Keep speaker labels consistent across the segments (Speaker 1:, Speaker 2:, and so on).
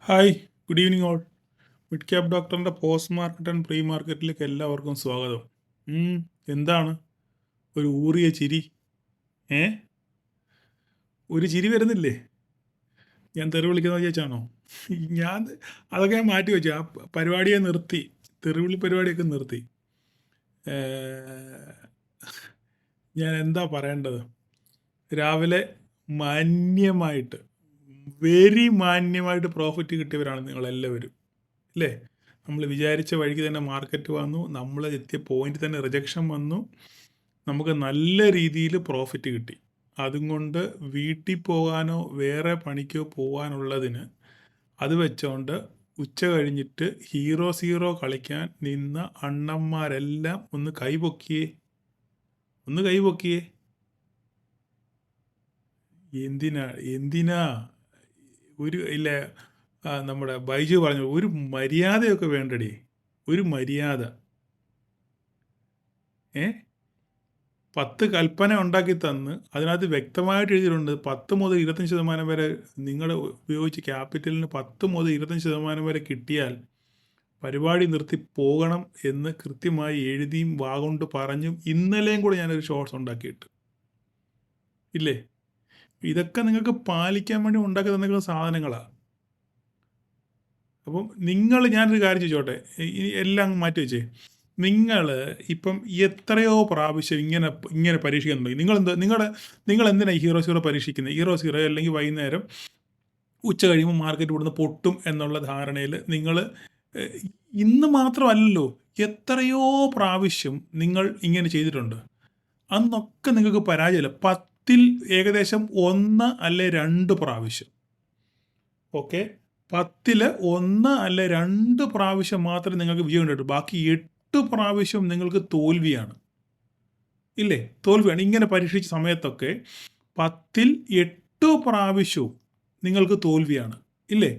Speaker 1: Hi, good evening all. Mid cap ഡോക്ടറിൻ്റെ post market and pre മാർക്കറ്റിലേക്ക് എല്ലാവർക്കും സ്വാഗതം. ഉം, എന്താണ് ഒരു ഊറിയ ചിരി? ഏ ഒരു ചിരി വരുന്നില്ലേ? ഞാൻ തെറി വിളിക്കുന്ന വിചാരിച്ചാണോ? ഞാൻ അതൊക്കെ ഞാൻ മാറ്റി വെച്ചു. ആ പരിപാടിയെ നിർത്തി. തെറിവിളി പരിപാടിയൊക്കെ നിർത്തി. ഏ, ഞാൻ എന്താ പറയേണ്ടത്? രാവിലെ മാന്യമായിട്ട്, വെരി മാന്യമായിട്ട് പ്രോഫിറ്റ് കിട്ടിയവരാണ് നിങ്ങളെല്ലാവരും, അല്ലേ? നമ്മൾ വിചാരിച്ച വഴിക്ക് തന്നെ മാർക്കറ്റ് വന്നു, നമ്മൾ എത്തിയ പോയിന്റ് തന്നെ റിജക്ഷൻ വന്നു, നമുക്ക് നല്ല രീതിയിൽ പ്രോഫിറ്റ് കിട്ടി. അതും കൊണ്ട് വീട്ടിൽ പോകാനോ വേറെ പണിക്കോ പോകാനുള്ളതിന് അത് വെച്ചോണ്ട് ഉച്ച കഴിഞ്ഞിട്ട് ഹീറോ കളിക്കാൻ നിന്ന അണ്ണന്മാരെല്ലാം ഒന്ന് കൈപൊക്കിയേ. എന്തിനാ എന്തിനാ ഒരു ഇല്ല, നമ്മുടെ ബൈജു പറഞ്ഞു ഒരു മര്യാദയൊക്കെ വേണ്ടടി, ഒരു മര്യാദ. 10 കൽപ്പന ഉണ്ടാക്കി തന്ന് അതിനകത്ത് വ്യക്തമായിട്ട് എഴുതിയിട്ടുണ്ട് 10 മുതൽ 25% വരെ നിങ്ങൾ ഉപയോഗിച്ച് ക്യാപിറ്റലിന് 10 മുതൽ 25% വരെ കിട്ടിയാൽ പരിപാടി നിർത്തി പോകണം എന്ന് കൃത്യമായി എഴുതിയും വാഗൊണ്ട് പറഞ്ഞും ഇന്നലെയും കൂടെ ഞാനൊരു ഷോർട്സ് ഉണ്ടാക്കിയിട്ട് ഇല്ലേ. ഇതൊക്കെ നിങ്ങൾക്ക് പാലിക്കാൻ വേണ്ടി ഉണ്ടാക്കി തന്നിരിക്കുന്ന സാധനങ്ങളാണ്. അപ്പം ഞാനൊരു കാര്യം ചോദിച്ചോട്ടെ, എല്ലാം മാറ്റി വെച്ചേ. നിങ്ങൾ ഇപ്പം എത്രയോ പ്രാവശ്യം ഇങ്ങനെ പരീക്ഷിക്കുന്നുണ്ടെങ്കിൽ നിങ്ങൾ എന്തിനാണ് ഹീറോ പരീക്ഷിക്കുന്നത്? ഹീറോ അല്ലെങ്കിൽ വൈകുന്നേരം ഉച്ച കഴിയുമ്പോൾ മാർക്കറ്റ് ഇവിടുന്ന് പൊട്ടും എന്നുള്ള ധാരണയിൽ നിങ്ങൾ ഇന്ന് മാത്രമല്ലല്ലോ, എത്രയോ പ്രാവശ്യം നിങ്ങൾ ഇങ്ങനെ ചെയ്തിട്ടുണ്ട്. അന്നൊക്കെ നിങ്ങൾക്ക് പരാജയമില്ല. 10-ൽ ഏകദേശം 1 അല്ലെ 2 പ്രാവശ്യം, ഓക്കെ, 10-ൽ 1 അല്ലെ 2 പ്രാവശ്യം മാത്രമേ നിങ്ങൾക്ക് വിജയം ഉണ്ടായിട്ടുള്ളൂ. ബാക്കി 8 പ്രാവശ്യം നിങ്ങൾക്ക് തോൽവിയാണ്, ഇല്ലേ? തോൽവിയാണ്. ഇങ്ങനെ പരീക്ഷിച്ച സമയത്തൊക്കെ 10-ൽ 8 പ്രാവശ്യവും നിങ്ങൾക്ക് തോൽവിയാണ്, ഇല്ലേ?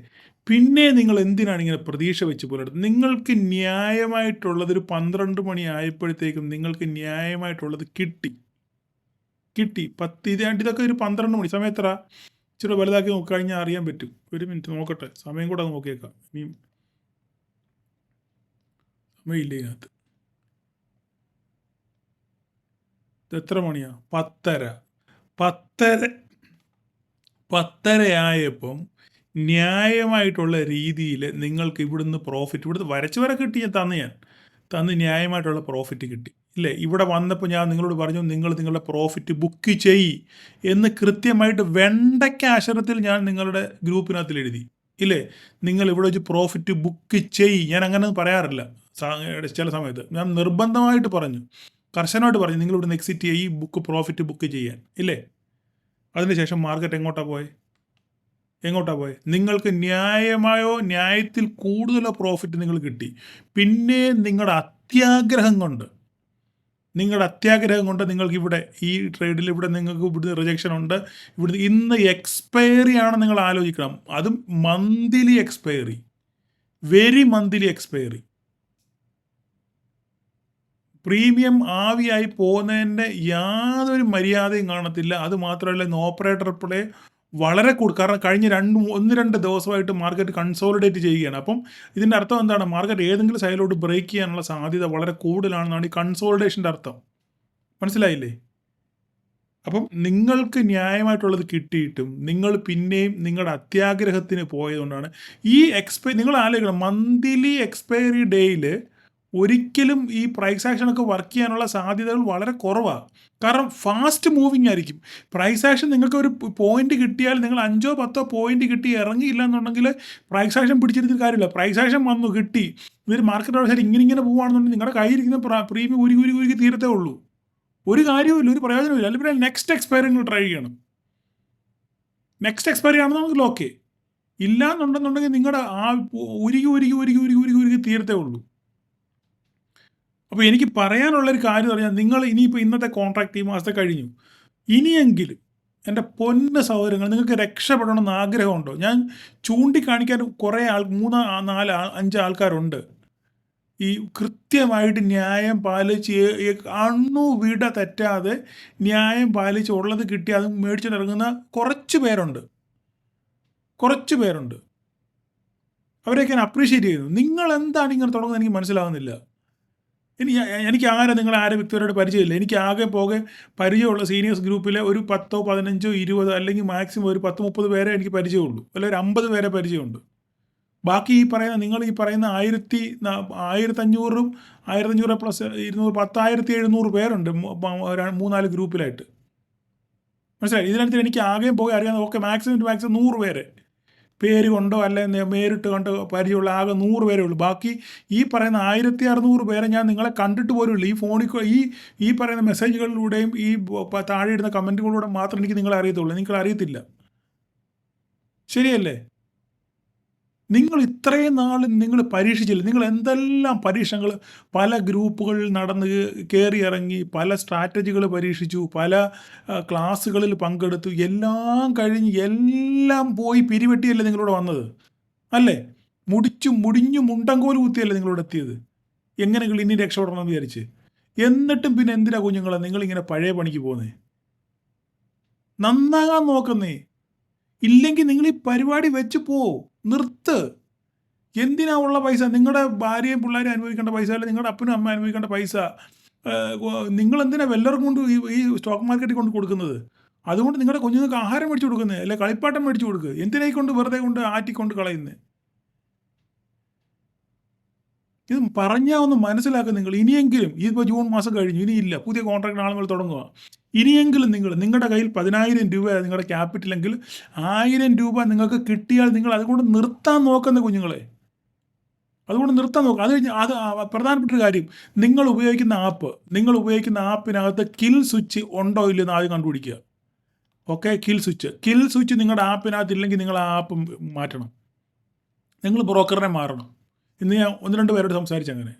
Speaker 1: പിന്നെ നിങ്ങൾ എന്തിനാണ് ഇങ്ങനെ പ്രതീക്ഷ വെച്ച് പുലർത്തുന്നത്? നിങ്ങൾക്ക് ന്യായമായിട്ടുള്ളത് ഒരു 12 മണി ആയപ്പോഴത്തേക്കും നിങ്ങൾക്ക് ന്യായമായിട്ടുള്ളത് കിട്ടി. 10 ഇതൊക്കെ ഒരു 12 മണി സമയം എത്ര? ഇച്ചിരി വലുതാക്കി നോക്കിക്കഴിഞ്ഞാൽ അറിയാൻ പറ്റും. ഒരു മിനിറ്റ് നോക്കട്ടെ, സമയം കൂടെ നോക്കിയേക്കാം. ഇനിയും സമയമില്ല ഇതിനകത്ത്. എത്ര മണിയാ? 10:30 ആയപ്പം ന്യായമായിട്ടുള്ള രീതിയിൽ നിങ്ങൾക്ക് ഇവിടുന്ന് പ്രോഫിറ്റ്, ഇവിടുന്ന് വരച്ച് വരെ കിട്ടി, ഞാൻ തന്ന് ന്യായമായിട്ടുള്ള പ്രോഫിറ്റ് കിട്ടി, ഇല്ലേ? ഇവിടെ വന്നപ്പോൾ ഞാൻ നിങ്ങളോട് പറഞ്ഞു നിങ്ങളുടെ പ്രോഫിറ്റ് ബുക്ക് ചെയ്യ് എന്ന് കൃത്യമായിട്ട് വെണ്ടയ്ക്ക അക്ഷരത്തിൽ ഞാൻ നിങ്ങളുടെ ഗ്രൂപ്പിനകത്തിൽ എഴുതി, ഇല്ലേ? നിങ്ങൾ ഇവിടെ വെച്ച് പ്രോഫിറ്റ് ബുക്ക് ചെയ്യ്. ഞാൻ അങ്ങനെ പറയാറില്ല ചില സമയത്ത്, ഞാൻ നിർബന്ധമായിട്ട് പറഞ്ഞു, കർശനമായിട്ട് പറഞ്ഞു നിങ്ങൾ ഇവിടുന്ന് എക്സിറ്റ് ചെയ്യ്, പ്രോഫിറ്റ് ബുക്ക് ചെയ്യാൻ, ഇല്ലേ? അതിനുശേഷം മാർക്കറ്റ് എങ്ങോട്ടാണ് പോയത്? നിങ്ങൾക്ക് ന്യായത്തിൽ കൂടുതലോ പ്രോഫിറ്റ് നിങ്ങൾ കിട്ടി. പിന്നെ നിങ്ങളുടെ അത്യാഗ്രഹം കൊണ്ട് നിങ്ങൾക്ക് ഇവിടെ ഈ ട്രേഡിൽ ഇവിടെ നിങ്ങൾക്ക് ഇവിടുന്ന് റിജക്ഷൻ ഉണ്ട്, ഇവിടുന്ന് ഇന്ന് എക്സ്പയറി ആണ് നിങ്ങൾ ആലോചിക്കണം. അതും monthly expiry, very monthly expiry. Premium ആവിയായി പോകുന്നതിൻ്റെ യാതൊരു മര്യാദയും കാണത്തില്ല. അത് മാത്രമല്ല, ഓപ്പറേറ്റർ പ്ലേ വളരെ കാരണം കഴിഞ്ഞ 1-2 ദിവസമായിട്ട് മാർക്കറ്റ് കൺസോളിഡേറ്റ് ചെയ്യുകയാണ്. അപ്പം ഇതിൻ്റെ അർത്ഥം എന്താണ്? മാർക്കറ്റ് ഏതെങ്കിലും സൈഡിലോട്ട് ബ്രേക്ക് ചെയ്യാനുള്ള സാധ്യത വളരെ കൂടുതലാണെന്നാണ് ഈ കൺസോളിഡേഷൻ്റെ അർത്ഥം. മനസ്സിലായില്ലേ? അപ്പം നിങ്ങൾക്ക് ന്യായമായിട്ടുള്ളത് കിട്ടിയിട്ടും നിങ്ങൾ പിന്നെയും നിങ്ങളുടെ അത്യാഗ്രഹത്തിന് പോയതുകൊണ്ടാണ് ഈ നിങ്ങൾ ആലോചിക്കണം, മന്ത്ലി എക്സ്പയറി ഡേയിൽ ഒരിക്കലും ഈ പ്രൈസ് ആക്ഷനൊക്കെ വർക്ക് ചെയ്യാനുള്ള സാധ്യതകൾ വളരെ കുറവാണ്. കാരണം ഫാസ്റ്റ് മൂവിങ് ആയിരിക്കും. പ്രൈസ് ആക്ഷൻ നിങ്ങൾക്ക് ഒരു പോയിന്റ് കിട്ടിയാൽ നിങ്ങൾ 5-10 പോയിന്റ് കിട്ടി ഇറങ്ങിയില്ല എന്നുണ്ടെങ്കിൽ പ്രൈസ് ആക്ഷൻ പിടിച്ചിരുന്ന കാര്യമില്ല. പ്രൈസ് ആക്ഷൻ വന്നു കിട്ടി, ഇതൊരു മാർക്കറ്റ് അവസ്ഥ ഇങ്ങനെ പോവുകയാണെന്നുണ്ടെങ്കിൽ നിങ്ങളുടെ കയ്യിരിക്കുന്ന പ്രീമിയം ഉരുകി തീരത്തേ ഉള്ളൂ. ഒരു കാര്യവുമില്ല, ഒരു പ്രയോജനമില്ല. അല്ലെങ്കിൽ പിന്നെ നെക്സ്റ്റ് എക്സ്പയറി നിങ്ങൾ ട്രൈ ചെയ്യണം. നെക്സ്റ്റ് എക്സ്പയറി ആണെന്ന് നമുക്ക് ഓക്കെ, ഇല്ല എന്നുണ്ടെന്നുണ്ടെങ്കിൽ നിങ്ങളുടെ ആ ഉരുകി തീരത്തേ ഉള്ളൂ. അപ്പോൾ എനിക്ക് പറയാനുള്ളൊരു കാര്യം പറഞ്ഞാൽ, നിങ്ങൾ ഇനിയിപ്പോൾ ഇന്നത്തെ കോൺട്രാക്ട് ഈ മാസത്തെ കഴിഞ്ഞു, ഇനിയെങ്കിലും എൻ്റെ പൊന്ന സഹോദരങ്ങൾ നിങ്ങൾക്ക് രക്ഷപ്പെടണമെന്ന് ആഗ്രഹമുണ്ടോ? ഞാൻ ചൂണ്ടിക്കാണിക്കാൻ കുറേ 3, 4, 5 ആൾക്കാരുണ്ട്. ഈ കൃത്യമായിട്ട് ന്യായം പാലിച്ച് അണുവിട തെറ്റാതെ ന്യായം പാലിച്ച് ഉള്ളത് കിട്ടി അത് മേടിച്ചിട്ടിറങ്ങുന്ന കുറച്ച് പേരുണ്ട്. അവരെയൊക്കെ ഞാൻ അപ്രീഷിയേറ്റ് ചെയ്യുന്നു. നിങ്ങളെന്താണ് ഇങ്ങനെ തുടങ്ങുന്നത് എനിക്ക് മനസ്സിലാവുന്നില്ല. എനിക്ക് നിങ്ങളെ ആരെ വ്യക്തിപരമായിട്ട് പരിചയമില്ല. എനിക്ക് ആകെ പോകെ പരിചയമുള്ള സീനിയേഴ്സ് ഗ്രൂപ്പിലെ ഒരു 10, 15, 20 അല്ലെങ്കിൽ മാക്സിമം ഒരു 10, 30 പേരെ എനിക്ക് പരിചയമുള്ളൂ. അല്ലെ ഒരു 50 പേരെ പരിചയമുണ്ട്. ബാക്കി നിങ്ങൾ ഈ പറയുന്ന 1500ഉം 1500 പ്ലസ് 200 10,700 പേരുണ്ട് 3-4 ഗ്രൂപ്പിലായിട്ട്. മനസ്സിലായി? ഇതിനകത്ത് എനിക്ക് ആകെയും പോകെ അറിയാവുന്ന മാക്സിമം 100 പേരെ പേര് കൊണ്ടോ അല്ലെങ്കിൽ നേരിട്ട് കണ്ടോ പരിചയമുള്ള ആകെ 100 പേരേ ഉള്ളൂ. ബാക്കി ഈ പറയുന്ന 1600 പേരെ ഞാൻ നിങ്ങളെ കണ്ടിട്ട് പോലുമില്ല. ഈ ഫോണിൽ ഈ പറയുന്ന മെസ്സേജുകളിലൂടെയും ഈ താഴെ ഇടുന്ന കമൻറ്റുകളിലൂടെ മാത്രം എനിക്ക് നിങ്ങളെ അറിയത്തുള്ളൂ. നിങ്ങൾ അറിയത്തില്ല. ശരിയല്ലേ? നിങ്ങൾ ഇത്രയും നാൾ നിങ്ങൾ പരീക്ഷിച്ചില്ല. നിങ്ങൾ എന്തെല്ലാം പരീക്ഷണങ്ങൾ പല ഗ്രൂപ്പുകളിൽ നടന്ന് കയറി ഇറങ്ങി, പല സ്ട്രാറ്റജികൾ പരീക്ഷിച്ചു, പല ക്ലാസ്സുകളിൽ പങ്കെടുത്തു. എല്ലാം കഴിഞ്ഞ് എല്ലാം പോയി പിരിവെട്ടിയല്ലേ നിങ്ങളിവിടെ വന്നത്? അല്ലേ? മുടിഞ്ഞു മുണ്ടങ്കോല് കുത്തിയല്ലേ നിങ്ങളിവിടെ എത്തിയത്? എങ്ങനെയെങ്കിലും ഇനി രക്ഷപ്പെടണമെന്ന് വിചാരിച്ച്. എന്നിട്ടും പിന്നെ എന്തിനാ കുഞ്ഞുങ്ങളെ നിങ്ങളിങ്ങനെ പഴയ പണിക്ക് പോകുന്നേ? നന്നാകാൻ നോക്കുന്നേ. ഇല്ലെങ്കിൽ നിങ്ങൾ ഈ പരിപാടി വെച്ച് നിർത്ത്. എന്തിനാ ഉള്ള പൈസ? നിങ്ങളുടെ ഭാര്യയും പിള്ളേരും അനുഭവിക്കേണ്ട പൈസ, അല്ല നിങ്ങളുടെ അപ്പനും അമ്മ അനുഭവിക്കേണ്ട പൈസ നിങ്ങളെന്തിനാ വല്ലവർക്കും കൊണ്ട് ഈ സ്റ്റോക്ക് മാർക്കറ്റിൽ കൊണ്ട് കൊടുക്കുന്നത്? അതുകൊണ്ട് നിങ്ങളുടെ കുഞ്ഞുങ്ങൾക്ക് ആഹാരം മേടിച്ചു കൊടുക്കുന്നത്, അല്ലെ കളിപ്പാട്ടം മേടിച്ചു കൊടുക്കുക. എന്തിനായിക്കൊണ്ട് വെറുതെ കൊണ്ട് ആറ്റിക്കൊണ്ട് കളയുന്നത്? ഇത് പറഞ്ഞാൽ ഒന്ന് മനസ്സിലാക്കുക നിങ്ങൾ. ഇനിയെങ്കിലും ഇതിപ്പോൾ ജൂൺ മാസം കഴിഞ്ഞു, ഇനിയില്ല, പുതിയ കോൺട്രാക്ട് ആളുകൾ തുടങ്ങുക. ഇനിയെങ്കിലും നിങ്ങളുടെ കയ്യിൽ 10,000 രൂപ നിങ്ങളുടെ ക്യാപിറ്റലെങ്കിൽ 1000 രൂപ നിങ്ങൾക്ക് കിട്ടിയാൽ നിങ്ങൾ അതുകൊണ്ട് നിർത്താൻ നോക്കുന്ന കുഞ്ഞുങ്ങളെ. അതുകൊണ്ട് നിർത്താൻ നോക്കുക. അത് കഴിഞ്ഞ് പ്രധാനപ്പെട്ട കാര്യം, നിങ്ങൾ ഉപയോഗിക്കുന്ന ആപ്പിനകത്ത് കിൽ സ്വിച്ച് ഉണ്ടോ ഇല്ലെന്ന് ആദ്യം കണ്ടുപിടിക്കുക. ഓക്കെ, കിൽ സ്വിച്ച് നിങ്ങളുടെ ആപ്പിനകത്ത് ഇല്ലെങ്കിൽ നിങ്ങൾ ആ ആപ്പ് മാറ്റണം. നിങ്ങൾ ബ്രോക്കറിനെ മാറണം. ഇന്ന് ഞാൻ 1-2 പേരോട് സംസാരിച്ചങ്ങനെ.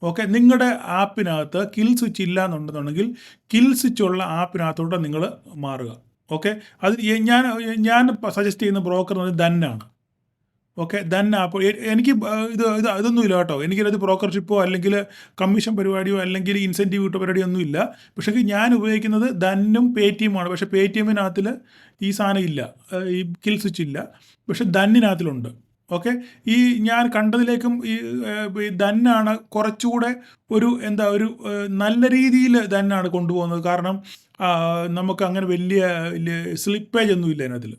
Speaker 1: ഓക്കെ, നിങ്ങളുടെ ആപ്പിനകത്ത് കിൽ സ്വിച്ച് ഇല്ല എന്നുണ്ടെന്നുണ്ടെങ്കിൽ കിൽ സ്വിച്ച് ഉള്ള ആപ്പിനകത്തോട്ട് നിങ്ങൾ മാറുക. ഓക്കെ, അത് ഞാൻ സജസ്റ്റ് ചെയ്യുന്ന ബ്രോക്കർ എന്ന് പറയുന്നത് ധന്നാണ്. Okay, Dhan app. എനിക്ക് ഇതൊന്നുമില്ല കേട്ടോ. എനിക്കത് ബ്രോക്കർഷിപ്പോ അല്ലെങ്കിൽ കമ്മീഷൻ പരിപാടിയോ അല്ലെങ്കിൽ ഇൻസെൻറ്റീവ് കിട്ടോ പരിപാടിയോ ഒന്നുമില്ല. പക്ഷേ ഞാൻ ഉപയോഗിക്കുന്നത് ധന്നും പേടിഎമ്മാണ്. പക്ഷേ പേടിഎമ്മിനകത്തിൽ ഈ സാധനം ഇല്ല, ഈ കിൽ സ്വിച്ച് ഇല്ല. പക്ഷേ ധന്നിനകത്തിലുണ്ട്. ഓക്കെ, ഈ ഞാൻ കണ്ടതിലേക്കും ഈ ധന്നാണ് കുറച്ചുകൂടെ ഒരു നല്ല രീതിയിൽ ധന്നാണ് കൊണ്ടുപോകുന്നത്. കാരണം നമുക്ക് അങ്ങനെ വലിയ സ്ലിപ്പേജ് ഒന്നുമില്ല അതിനകത്തിൽ.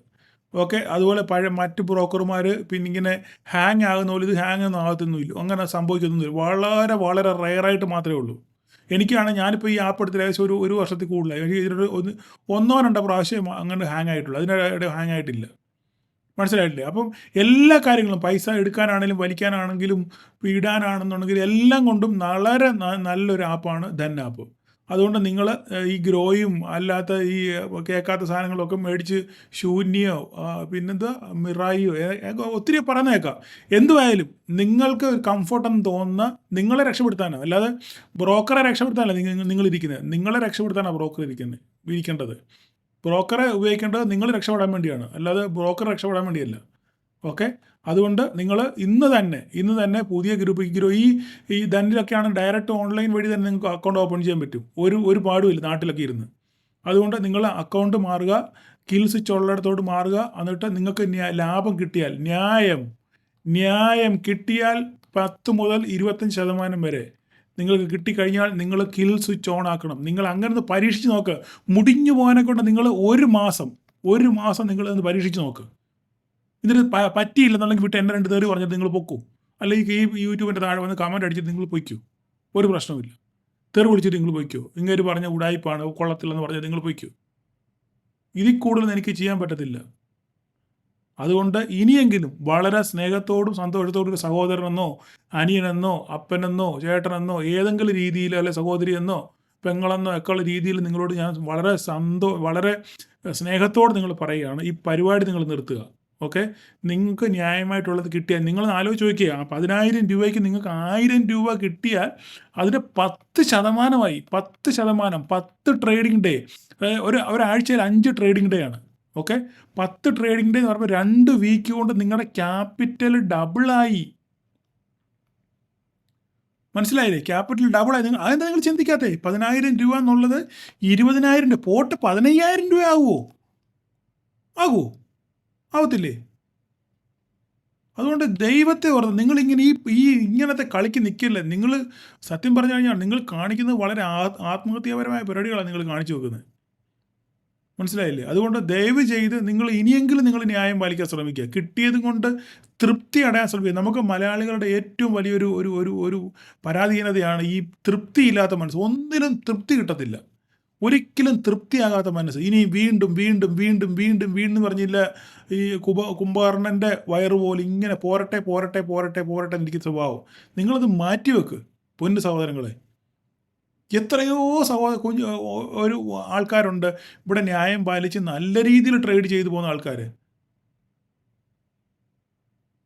Speaker 1: ഓക്കെ, അതുപോലെ മറ്റ് ബ്രോക്കർമാർ പിന്നെ ഇങ്ങനെ ഹാങ് ആകുന്ന പോലെ ഇത് ഹാങ് ഒന്നും ആകത്തൊന്നുമില്ല, അങ്ങനെ സംഭവിക്കൊന്നുമില്ല. വളരെ വളരെ റെയറായിട്ട് മാത്രമേ ഉള്ളൂ. ഞാനിപ്പോൾ ഈ ആപ്പ് എടുത്തിട്ട് ഏകദേശം ഒരു വർഷത്തിൽ കൂടുതലായി. എനിക്ക് ഇതിനൊരു 1-2 പ്രാവശ്യം അങ്ങനെ ഹാങ് ആയിട്ടുള്ളൂ, അതിനിടെ ഹാങ് ആയിട്ടില്ല. മനസ്സിലായിട്ടില്ലേ? അപ്പം എല്ലാ കാര്യങ്ങളും പൈസ എടുക്കാനാണെങ്കിലും വലിക്കാനാണെങ്കിലും ഇടാനാണെന്നുണ്ടെങ്കിലും എല്ലാം കൊണ്ടും വളരെ നല്ലൊരു ആപ്പാണ് ധൻ ആപ്പ്. അതുകൊണ്ട് നിങ്ങൾ ഈ ഗ്രോയും അല്ലാത്ത ഈ കേൾക്കാത്ത സാധനങ്ങളൊക്കെ മേടിച്ച് ശൂന്യോ മിറായിയോ ഒത്തിരി പറയുന്നേക്കാം. എന്തുമായാലും നിങ്ങൾക്ക് ഒരു കംഫർട്ടെന്ന് തോന്നുന്ന നിങ്ങളെ രക്ഷപ്പെടുത്താനാണ്, അല്ലാതെ ബ്രോക്കറെ രക്ഷപ്പെടുത്താനല്ല നിങ്ങളിരിക്കുന്നത്. നിങ്ങളെ രക്ഷപ്പെടുത്താനാണ് ബ്രോക്കർ ഇരിക്കേണ്ടത്. ബ്രോക്കറെ ഉപയോഗിക്കേണ്ടത് നിങ്ങൾ രക്ഷപ്പെടാൻ വേണ്ടിയാണ്, അല്ലാതെ ബ്രോക്കർ രക്ഷപ്പെടാൻ വേണ്ടിയല്ല. ഓക്കെ, അതുകൊണ്ട് നിങ്ങൾ ഇന്ന് തന്നെ പുതിയ ഗ്രൂപ്പ് ഈ ധനിലൊക്കെയാണ് ഡയറക്റ്റ് ഓൺലൈൻ വഴി തന്നെ നിങ്ങൾക്ക് അക്കൗണ്ട് ഓപ്പൺ ചെയ്യാൻ പറ്റും. ഒരു പാടുമില്ല നാട്ടിലൊക്കെ ഇരുന്ന്. അതുകൊണ്ട് നിങ്ങൾ അക്കൗണ്ട് മാറുക, കിൽ സ്വിച്ച് ഉള്ളിടത്തോട്ട് മാറുക. എന്നിട്ട് നിങ്ങൾക്ക് ലാഭം കിട്ടിയാൽ, ന്യായം കിട്ടിയാൽ 10 മുതൽ 25% വരെ നിങ്ങൾക്ക് കിട്ടിക്കഴിഞ്ഞാൽ നിങ്ങൾ കിൽ സ്വിച്ച് ഓൺ ആക്കണം. നിങ്ങൾ അങ്ങനെ പരീക്ഷിച്ച് നോക്കുക. മുടിഞ്ഞു പോകാനെ കൊണ്ട് നിങ്ങൾ ഒരു മാസം നിങ്ങളൊന്ന് പരീക്ഷിച്ച് നോക്ക്. ഇതിന് പറ്റിയില്ലെന്നുണ്ടെങ്കിൽ വിട്ട് എന്നെ 2 തെറി പറഞ്ഞിട്ട് നിങ്ങൾ പൊക്കൂ. അല്ലെങ്കിൽ ഈ യൂട്യൂബിൻ്റെ താഴെ വന്ന് കമൻറ്റ് അടിച്ചിട്ട് നിങ്ങൾ പൊയ്ക്കോ, ഒരു പ്രശ്നമില്ല. തെറി വിളിച്ചിട്ട് നിങ്ങൾ പൊയ്ക്കോ. ഇങ്ങനെ പറഞ്ഞ ഉടായിപ്പാണ്, കൊള്ളത്തില്ലെന്ന് പറഞ്ഞാൽ നിങ്ങൾ പൊയ്ക്കോ. ഇതിൽ കൂടുതൽ എനിക്ക് ചെയ്യാൻ പറ്റത്തില്ല. അതുകൊണ്ട് ഇനിയെങ്കിലും വളരെ സ്നേഹത്തോടും സന്തോഷത്തോടും ഒരു സഹോദരനെന്നോ അനിയനെന്നോ അപ്പനെന്നോ ചേട്ടനെന്നോ ഏതെങ്കിലും രീതിയിൽ, അല്ലെ സഹോദരിയെന്നോ പെങ്ങളെന്നോ ഒക്കെയുള്ള രീതിയിൽ നിങ്ങളോട് ഞാൻ വളരെ സ്നേഹത്തോടെ നിങ്ങൾ പറയുകയാണ്, ഈ പരിപാടി നിങ്ങൾ നിർത്തുക. ഓക്കെ, നിങ്ങൾക്ക് ന്യായമായിട്ടുള്ളത് കിട്ടിയാൽ നിങ്ങൾ ആലോചിച്ച് നോക്കുക. 10,000 രൂപയ്ക്ക് നിങ്ങൾക്ക് 1000 രൂപ കിട്ടിയാൽ അതിൻ്റെ 10%, 10 ട്രേഡിംഗ് ഡേ, ഒരാഴ്ചയിൽ 5 ട്രേഡിംഗ് ഡേ ആണ്. ഓക്കെ, 10 ട്രേഡിംഗ് ഡേ എന്ന് പറയുമ്പോൾ 2 വീക്ക് കൊണ്ട് നിങ്ങളുടെ ക്യാപിറ്റൽ ഡബിളായി. മനസ്സിലായില്ലേ? ക്യാപിറ്റൽ ഡബിളായി. അതെന്താ നിങ്ങൾ ചിന്തിക്കാത്തേ? 10,000 രൂപ എന്നുള്ളത് 20,000 രൂപ, പോട്ട് 15,000 രൂപ ആകുമോ? ആവത്തില്ലേ? അതുകൊണ്ട് ദൈവത്തെ ഓർത്ത് നിങ്ങളിങ്ങനെ ഈ ഇങ്ങനത്തെ കളിക്ക് നിൽക്കില്ല. നിങ്ങൾ സത്യം പറഞ്ഞു കഴിഞ്ഞാൽ നിങ്ങൾ കാണിക്കുന്നത് വളരെ ആത്മഹത്യാപരമായ പരിപാടികളാണ് നിങ്ങൾ കാണിച്ചു വെക്കുന്നത്. മനസ്സിലായില്ലേ? അതുകൊണ്ട് ദയവ് ചെയ്ത് നിങ്ങൾ ഇനിയെങ്കിലും നിങ്ങൾ ന്യായം പാലിക്കാൻ ശ്രമിക്കുക. കിട്ടിയത് കൊണ്ട് തൃപ്തി അടയാൻ ശ്രമിക്കുക. നമുക്ക് മലയാളികളുടെ ഏറ്റവും വലിയൊരു ഒരു ഒരു ഒരു പരാധീനതയാണ് ഈ തൃപ്തിയില്ലാത്ത മനസ്സ്. ഒന്നിലും തൃപ്തി കിട്ടത്തില്ല. ഒരിക്കലും തൃപ്തിയാകാത്ത മനസ്സ്. ഇനി വീണ്ടും വീണ്ടും വീണ്ടും വീണ്ടും വീണ്ടും പറഞ്ഞില്ല ഈ കുംഭകർണൻ്റെ വയറ് പോലെ ഇങ്ങനെ പോരട്ടെ പോരട്ടെ പോരട്ടെ പോരട്ടെ എന്നിരിക്കുന്ന സ്വഭാവം. നിങ്ങളത് മാറ്റിവെക്ക് പൊന്നു സഹോദരങ്ങളെ. എത്രയോ ഒരു ആൾക്കാരുണ്ട് ഇവിടെ ന്യായം പാലിച്ച് നല്ല രീതിയിൽ ട്രേഡ് ചെയ്തു പോകുന്ന ആൾക്കാർ.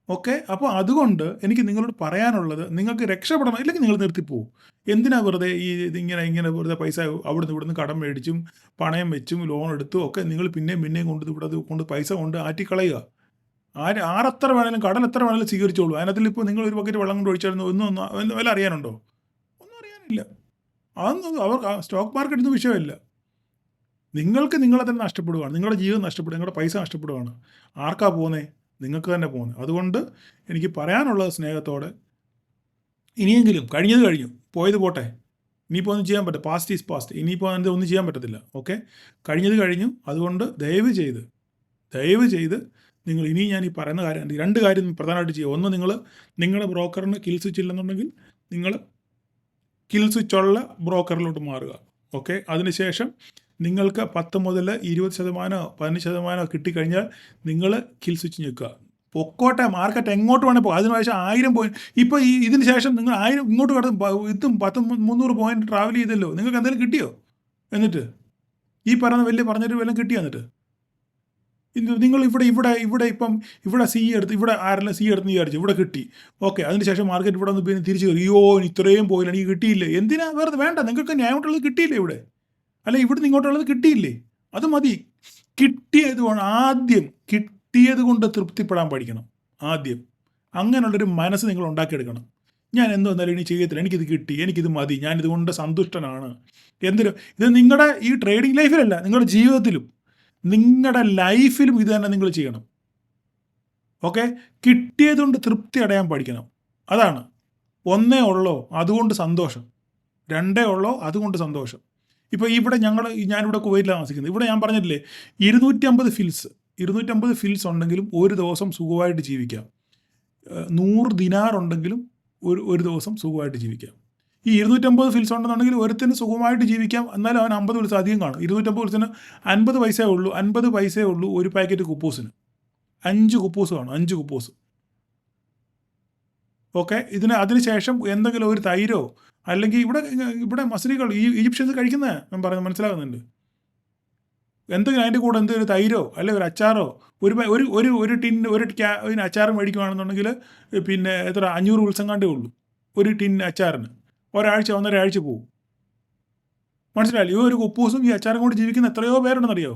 Speaker 1: ഓക്കെ, അപ്പോൾ അതുകൊണ്ട് എനിക്ക് നിങ്ങളോട് പറയാനുള്ളത്, നിങ്ങൾക്ക് രക്ഷപ്പെടണം, ഇല്ലെങ്കിൽ നിങ്ങൾ നിർത്തിപ്പോവും. എന്തിനാ വെറുതെ ഇങ്ങനെ വെറുതെ പൈസ അവിടുന്ന് ഇവിടുന്ന് കടം മേടിച്ചും പണയം വെച്ചും ലോൺ എടുത്തും ഒക്കെ നിങ്ങൾ പിന്നെയും കൊണ്ട് പൈസ കൊണ്ട് ആറ്റിക്കളയുക. ആരെത്ര വേണേലും കടൽ എത്ര വേണേലും സ്വീകരിച്ചോളൂ. അതിനകത്തിൽ ഇപ്പോൾ നിങ്ങൾ ഒരു ബക്കറ്റ് വെള്ളം കൊണ്ട് ഒഴിച്ചായിരുന്നു ഒന്നും വല്ല അറിയാനുണ്ടോ? ഒന്നും അറിയാനില്ല. അതൊന്നും അവർക്ക് സ്റ്റോക്ക് മാർക്കറ്റൊന്നും വിഷയമില്ല. നിങ്ങൾക്ക് നിങ്ങളെ തന്നെ നഷ്ടപ്പെടുകയാണ്, നിങ്ങളുടെ ജീവിതം നഷ്ടപ്പെടുക, നിങ്ങളുടെ പൈസ നഷ്ടപ്പെടുകയാണ്. ആർക്കാ പോകുന്നത്? നിങ്ങൾക്ക് തന്നെ പോകുന്നത്. അതുകൊണ്ട് എനിക്ക് പറയാനുള്ളത് സ്നേഹത്തോടെ, ഇനിയെങ്കിലും കഴിഞ്ഞത് കഴിഞ്ഞു, പോയത് പോട്ടെ, ഇനിയിപ്പോൾ ഒന്നും ചെയ്യാൻ പറ്റില്ല. Past is past. ഇനിയിപ്പോൾ അതിൻ്റെ ഒന്നും ചെയ്യാൻ പറ്റത്തില്ല. ഓക്കെ, കഴിഞ്ഞത് കഴിഞ്ഞു. അതുകൊണ്ട് ദയവ് ചെയ്ത് നിങ്ങൾ ഇനി ഞാൻ ഈ പറയുന്ന കാര്യം, 2 കാര്യം പ്രധാനമായിട്ട് ചെയ്യുക. ഒന്ന്, നിങ്ങളുടെ ബ്രോക്കറിന് കിൽ സ്വിച്ച് ഇല്ലെന്നുണ്ടെങ്കിൽ നിങ്ങൾ കിൽ സ്വിച്ചുള്ള ബ്രോക്കറിലോട്ട് മാറുക. ഓക്കെ, അതിനുശേഷം നിങ്ങൾക്ക് 10 മുതൽ 20% 15% കിട്ടിക്കഴിഞ്ഞാൽ നിങ്ങൾ കിൽ സ്വിച്ച് ഞെക്കുക. പൊക്കോട്ടെ, മാർക്കറ്റ് എങ്ങോട്ട് വേണേൽ പോകും. അതിനുശേഷം 1000 പോയിന്റ്, ഇപ്പോൾ ഇതിന് ശേഷം നിങ്ങൾ 1000 ഇങ്ങോട്ട് കടന്ന് ഇതും 300 പോയിന്റ് ട്രാവൽ ചെയ്തല്ലോ. നിങ്ങൾക്ക് എന്തെങ്കിലും കിട്ടിയോ? എന്നിട്ട് ഈ പറഞ്ഞൊരു വല്ലതും കിട്ടിയോ? എന്നിട്ട് നിങ്ങൾ ഇവിടെ സി എടുത്ത്, ഇവിടെ ആരെല്ലാം സി എടുത്ത് വിചാരിച്ചു, ഇവിടെ കിട്ടി. ഓക്കെ, അതിനുശേഷം മാർക്കറ്റ് ഇവിടെ ഒന്ന് പിന്നെ തിരിച്ചു കയറി. ഇത്രയും പോയില്ല, എനിക്ക് കിട്ടിയില്ലേ? എന്തിനാ വെറുതെ? വേണ്ട, നിങ്ങൾക്ക് ന്യായമായിട്ടുള്ളത് കിട്ടിയില്ലേ ഇവിടെ? അല്ല, ഇവിടുന്ന് ഇങ്ങോട്ടുള്ളത് കിട്ടിയില്ലേ? അത് മതി. കിട്ടിയത് കൊണ്ട് തൃപ്തിപ്പെടാൻ പഠിക്കണം ആദ്യം. അങ്ങനെയുള്ളൊരു മനസ്സ് നിങ്ങൾ ഉണ്ടാക്കിയെടുക്കണം. ഞാൻ എന്തോ എന്നാലും ഇനി ചെയ്യത്തില്ല, എനിക്കിത് കിട്ടി, എനിക്കിത് മതി, ഞാനിതുകൊണ്ട് സന്തുഷ്ടനാണ്. ഇത് നിങ്ങളുടെ ഈ ട്രേഡിംഗ് ലൈഫിലല്ല, നിങ്ങളുടെ ജീവിതത്തിലും നിങ്ങളുടെ ലൈഫിലും ഇത് തന്നെ നിങ്ങൾ ചെയ്യണം. ഓക്കെ, കിട്ടിയതുകൊണ്ട് തൃപ്തി അടയാൻ പഠിക്കണം. അതാണ്. 1 ഉള്ളോ അതുകൊണ്ട് സന്തോഷം, 2 ഉള്ളോ അതുകൊണ്ട് സന്തോഷം. ഇപ്പോൾ ഇവിടെ ഞാനിവിടെ കുവൈറ്റിലാണ് താമസിക്കുന്നത്. ഇവിടെ ഞാൻ പറഞ്ഞിട്ടില്ലേ 250 ഫിൽസ് ഉണ്ടെങ്കിലും ഒരു ദിവസം സുഖമായിട്ട് ജീവിക്കാം. 100 ദിനാർ ഉണ്ടെങ്കിലും ഒരു ദിവസം സുഖമായിട്ട് ജീവിക്കാം. ഈ 250 ഫിൽസ് ഉണ്ടെന്നുണ്ടെങ്കിൽ ഒരുത്തിന് സുഖമായിട്ട് ജീവിക്കാം. എന്നാലും അവൻ 50 ഫിൽസ് അധികം കാണും. 250 ഫിൽസിന് 50 പൈസയേ ഉള്ളൂ ഒരു പാക്കറ്റ് കുപ്പൂസിന്. 5 കുപ്പൂസ് കാണും, 5 കുപ്പൂസ്. ഓക്കെ, അതിനുശേഷം എന്തെങ്കിലും ഒരു തൈരോ, അല്ലെങ്കിൽ ഇവിടെ മസ്ലികൾ ഈജിപ്ഷ്യൻസ് കഴിക്കുന്നത് ഞാൻ പറയുന്നത് മനസ്സിലാകുന്നുണ്ട്. എന്തെങ്കിലും അതിൻ്റെ കൂടെ എന്തെങ്കിലും തൈരോ അല്ലെങ്കിൽ ഒരു അച്ചാറോ, ഒരു ടിൻ അച്ചാർ മേടിക്കുകയാണെന്നുണ്ടെങ്കിൽ പിന്നെ എത്ര 500 ഉത്സങ്ങാണ്ടേ ഉള്ളൂ ഒരു ടിൻ അച്ചാറിന്. 1.5 ആഴ്ച പോകും. മനസ്സിലായില്ലേ? ഈ ഒരു കുപ്പൂസും ഈ അച്ചാറും കൊണ്ട് ജീവിക്കുന്ന എത്രയോ പേരുണ്ടെന്നറിയോ?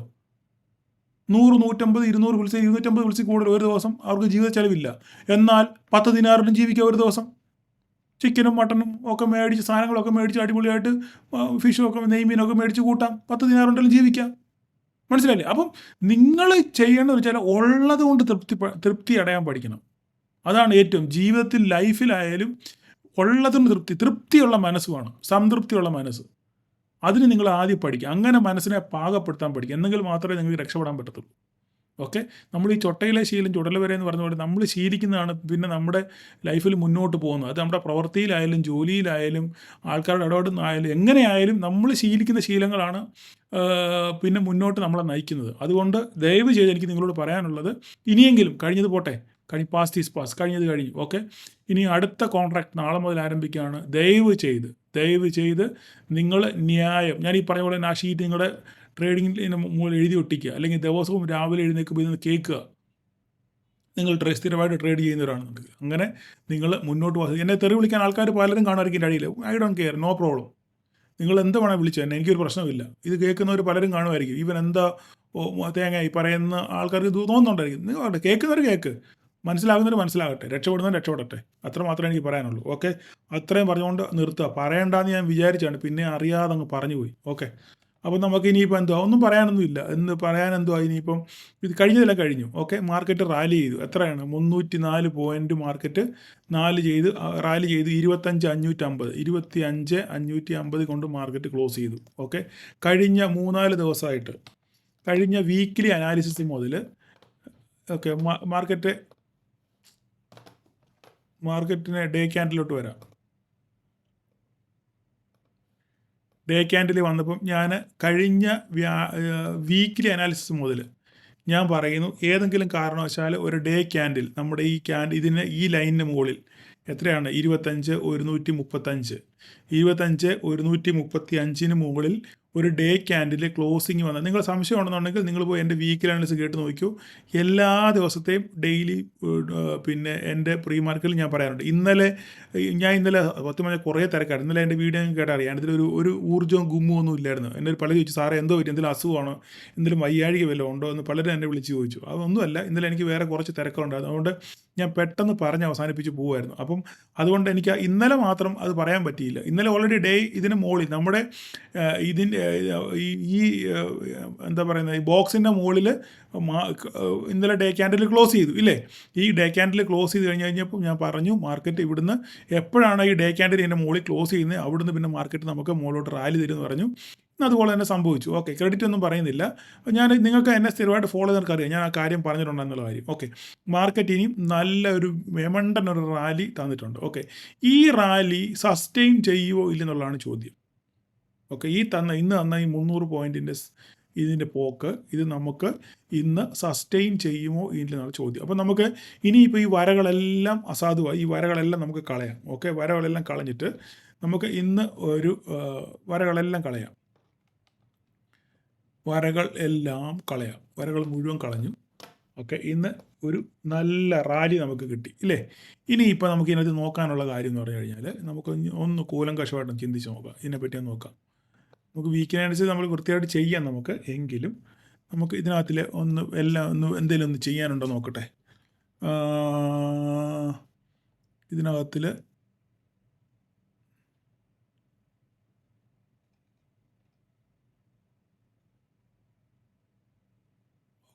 Speaker 1: 100, 150, 200 ഫിൽസ്, 250 ഫിൽസ് കൂടുതൽ ഒരു ദിവസം അവർക്ക് ജീവിത ചെലവില്ല. എന്നാൽ 10 ദിനാറിനും ജീവിക്കുക ഒരു ദിവസം. ചിക്കനും മട്ടനും ഒക്കെ മേടിച്ച്, സാധനങ്ങളൊക്കെ മേടിച്ച് അടിപൊളിയായിട്ട് ഫിഷും ഒക്കെ നെയ്മീനൊക്കെ മേടിച്ച് കൂട്ടാം. 10 ദിനാറുണ്ടെങ്കിലും ജീവിക്കാം. മനസ്സിലായില്ലേ? അപ്പം നിങ്ങൾ ചെയ്യേണ്ടതെന്ന് വെച്ചാൽ ഉള്ളത് കൊണ്ട് തൃപ്തി അടയാൻ പഠിക്കണം. അതാണ് ഏറ്റവും ജീവിതത്തിൽ, ലൈഫിലായാലും ഉള്ളതിന് തൃപ്തിയുള്ള മനസ്സ് വേണം, സംതൃപ്തിയുള്ള മനസ്സ്. അതിന് നിങ്ങൾ ആദ്യം പഠിക്കുക. അങ്ങനെ മനസ്സിനെ പാകപ്പെടുത്താൻ പഠിക്കുക. എന്നെങ്കിൽ മാത്രമേ നിങ്ങൾക്ക് രക്ഷപ്പെടാൻ പറ്റത്തുള്ളൂ. ഓക്കെ, നമ്മൾ ഈ ചൊട്ടയിലെ ശീലം ചുടല വരെ എന്ന് പറഞ്ഞ പോലെ നമ്മൾ ശീലിക്കുന്നതാണ് പിന്നെ നമ്മുടെ ലൈഫിൽ മുന്നോട്ട് പോകുന്നത്. അത് നമ്മുടെ പ്രവൃത്തിയിലായാലും ജോലിയിലായാലും ആൾക്കാരുടെ ഇടപെടുന്നതായാലും എങ്ങനെയായാലും നമ്മൾ ശീലിക്കുന്ന ശീലങ്ങളാണ് പിന്നെ മുന്നോട്ട് നമ്മളെ നയിക്കുന്നത്. അതുകൊണ്ട് ദയവ് ചെയ്ത് എനിക്ക് നിങ്ങളോട് പറയാനുള്ളത്, ഇനിയെങ്കിലും കഴിഞ്ഞത് പോട്ടെ, പാസ്റ്റ് ഈസ് പാസ്റ്റ്, കഴിഞ്ഞത് കഴിഞ്ഞു. ഓക്കെ, ഇനി അടുത്ത കോൺട്രാക്ട് നാളെ മുതൽ ആരംഭിക്കുകയാണ്. ദയവ് ചെയ്ത് നിങ്ങൾ ന്യായം, ഞാൻ ഈ പറഞ്ഞ പോലെ ആ ഷീറ്റ് നിങ്ങളുടെ ട്രേഡിങ്ങിന് മുകളിൽ എഴുതി ഒട്ടിക്കുക, അല്ലെങ്കിൽ ദിവസവും രാവിലെ എഴുന്നേൽക്കുമ്പോൾ ഇതൊന്ന് കേൾക്കുക. നിങ്ങൾ സ്ഥിരമായിട്ട് ട്രേഡ് ചെയ്യുന്നവരാണെന്നുണ്ടെങ്കിൽ അങ്ങനെ നിങ്ങൾ മുന്നോട്ട് പോകുക. എന്നെ തെറി വിളിക്കാൻ ആൾക്കാർ പലരും കാണുമായിരിക്കും എൻ്റെ അടിയിൽ. I don't care, no problem. നിങ്ങൾ എന്ത് വേണേൽ വിളിച്ചു തന്നെ, എനിക്കൊരു പ്രശ്നമില്ല. ഇത് കേൾക്കുന്നവർ പലരും കാണുമായിരിക്കും. ഇവൻ എന്താ തേങ്ങ ഈ പറയുന്ന ആൾക്കാർക്ക് തോന്നുന്നുണ്ടായിരിക്കും. നിങ്ങൾ കേൾക്കുന്നവർ കേൾക്ക്, മനസ്സിലാകുന്നവർ മനസ്സിലാകട്ടെ, രക്ഷപ്പെടുന്നവർ രക്ഷപ്പെടട്ടെ. അത്ര മാത്രമേ എനിക്ക് പറയാനുള്ളൂ. ഓക്കെ, അത്രയും പറഞ്ഞുകൊണ്ട് നിർത്തുക. പറയേണ്ടെന്ന് ഞാൻ വിചാരിച്ചാണ്, പിന്നെ അറിയാതെ അങ്ങ് പറഞ്ഞു പോയി. ഓക്കെ, അപ്പോൾ നമുക്ക് ഇനിയിപ്പോൾ എന്തുവാ ഒന്നും പറയാനൊന്നുമില്ല. പറയാൻ എന്തുവാ ഇനിയിപ്പം ഇത് കഴിഞ്ഞതെല്ലാം കഴിഞ്ഞു. ഓക്കെ, മാർക്കറ്റ് റാലി ചെയ്തു. എത്രയാണ് 304 പോയിന്റ് മാർക്കറ്റ് റാലി ചെയ്ത് 25,550 25,550 കൊണ്ട് മാർക്കറ്റ് ക്ലോസ് ചെയ്തു. ഓക്കെ, കഴിഞ്ഞ 3-4 ദിവസമായിട്ട് കഴിഞ്ഞ വീക്ക്ലി അനാലിസിസ് മുതൽ ഓക്കെ മാർക്കറ്റിനെ ഡേ ക്യാൻഡിലോട്ട് വരാം. ഡേ ക്യാൻഡിൽ വന്നപ്പം ഞാൻ കഴിഞ്ഞ വീക്ക്ലി അനാലിസിസ് മുതൽ ഞാൻ പറയുന്നു, ഏതെങ്കിലും കാരണവശാൽ ഒരു ഡേ ക്യാൻഡിൽ നമ്മുടെ ഈ ലൈനിന് മുകളിൽ എത്രയാണ് 25,135 മുകളിൽ ഒരു ഡേ ക്യാൻഡിൽ ക്ലോസിങ് വന്നാൽ നിങ്ങൾ സംശയം ഉണ്ടെന്നുണ്ടെങ്കിൽ നിങ്ങൾ പോയി എൻ്റെ വീക്കിലി അനാലിസിസ് കേട്ട് നോക്കൂ. എല്ലാ ദിവസത്തെയും ഡെയിലി പിന്നെ എൻ്റെ പ്രീ മാർക്കറ്റിൽ ഞാൻ പറയാറുണ്ട്. ഇന്നലെ സത്യം പറഞ്ഞാൽ കുറേ തിരക്കാണ്. ഇന്നലെ എൻ്റെ വീഡിയോ കേട്ടറിയാം. ഇതിലൊരു ഊർജ്ജവും ഗുമ്മും ഇല്ലായിരുന്നു. എന്നെ പലരും ചോദിച്ചു, സാറേ എന്തോ പറ്റി, എന്തെങ്കിലും അസുഖമാണോ, എന്തെങ്കിലും വയ്യാഴിക വല്ലതും ഉണ്ടോ എന്ന് പലരും എന്നെ വിളിച്ച് ചോദിച്ചു. അതൊന്നുമല്ല, ഇന്നലെ എനിക്ക് വേറെ കുറച്ച് തിരക്കുണ്ടായിരുന്നു. അതുകൊണ്ട് ഞാൻ പെട്ടെന്ന് പറഞ്ഞ് അവസാനിപ്പിച്ച് പോകുമായിരുന്നു. അപ്പം അതുകൊണ്ട് എനിക്ക് ഇന്നലെ മാത്രം അത് പറയാൻ പറ്റിയില്ല. ഇന്നലെ ഓൾറെഡി ഇതിന് മുകളിൽ നമ്മുടെ എന്താ പറയുന്നത്, ഈ ബോക്സിൻ്റെ മുകളിൽ ഇന്നലെ ഡേ ക്യാൻഡിൽ ക്ലോസ് ചെയ്തു ഇല്ലേ. ഈ ഡേ ക്യാൻഡിൽ ക്ലോസ് ചെയ്ത് കഴിഞ്ഞപ്പോൾ ഞാൻ പറഞ്ഞു, മാർക്കറ്റ് ഇവിടുന്ന് എപ്പോഴാണ് ഈ ഡേ ക്യാൻഡിൽ എൻ്റെ മുകളിൽ ക്ലോസ് ചെയ്യുന്നത് അവിടുന്ന് പിന്നെ മാർക്കറ്റ് നമുക്ക് മുകളിലോട്ട് റാലി തരുമെന്ന് പറഞ്ഞു. അതുപോലെ തന്നെ സംഭവിച്ചു. ഓക്കെ, ക്രെഡിറ്റ് ഒന്നും പറയുന്നില്ല. നിങ്ങൾക്ക് എന്നെ സ്ഥിരമായിട്ട് ഫോളോ ചെയ്തവർക്ക് അറിയാം, ഞാൻ ആ കാര്യം പറഞ്ഞിട്ടുണ്ടെന്നുള്ള കാര്യം. ഓക്കെ, മാർക്കറ്റ് ഇനിയും നല്ലൊരു ഒരു റാലി തന്നിട്ടുണ്ട്. ഓക്കെ, ഈ റാലി സസ്റ്റെയിൻ ചെയ്യുമോ ഇല്ലെന്നുള്ളതാണ് ചോദ്യം. ഓക്കെ, ഇന്ന് തന്ന ഈ 300 പോയിൻറ്റിൻ്റെ ഇതിൻ്റെ പോക്ക് ഇത് നമുക്ക് ഇന്ന് സസ്റ്റെയിൻ ചെയ്യുമോ ഇല്ലെന്നുള്ള ചോദ്യം. അപ്പോൾ നമുക്ക് ഇനിയിപ്പോൾ ഈ വരകളെല്ലാം അസാധുവായി, ഈ വരകളെല്ലാം നമുക്ക് കളയാം. ഓക്കെ, വരകളെല്ലാം കളഞ്ഞിട്ട് നമുക്ക് ഇന്ന് വരകളെല്ലാം കളയാം. വരകൾ മുഴുവൻ കളഞ്ഞു. ഓക്കെ, ഇന്ന് ഒരു നല്ല റാലി നമുക്ക് കിട്ടി ഇല്ലേ. ഇനിയിപ്പോൾ നമുക്ക് ഇതിനകത്ത് നോക്കാനുള്ള കാര്യം എന്ന് പറഞ്ഞു കഴിഞ്ഞാൽ നമുക്ക് ഒന്ന് കൂലങ്കഷമായിട്ട് ചിന്തിച്ച് നോക്കാം. ഇതിനെപ്പറ്റി ഒന്ന് നോക്കാം. നമുക്ക് വീക്കിനനുസരിച്ച് നമ്മൾ വൃത്തിയായിട്ട് ചെയ്യാം നമുക്ക്. എങ്കിലും നമുക്ക് ഇതിനകത്തിൽ എന്തെങ്കിലും ഒന്ന് ചെയ്യാനുണ്ടോ നോക്കട്ടെ. ഇതിനകത്തിൽ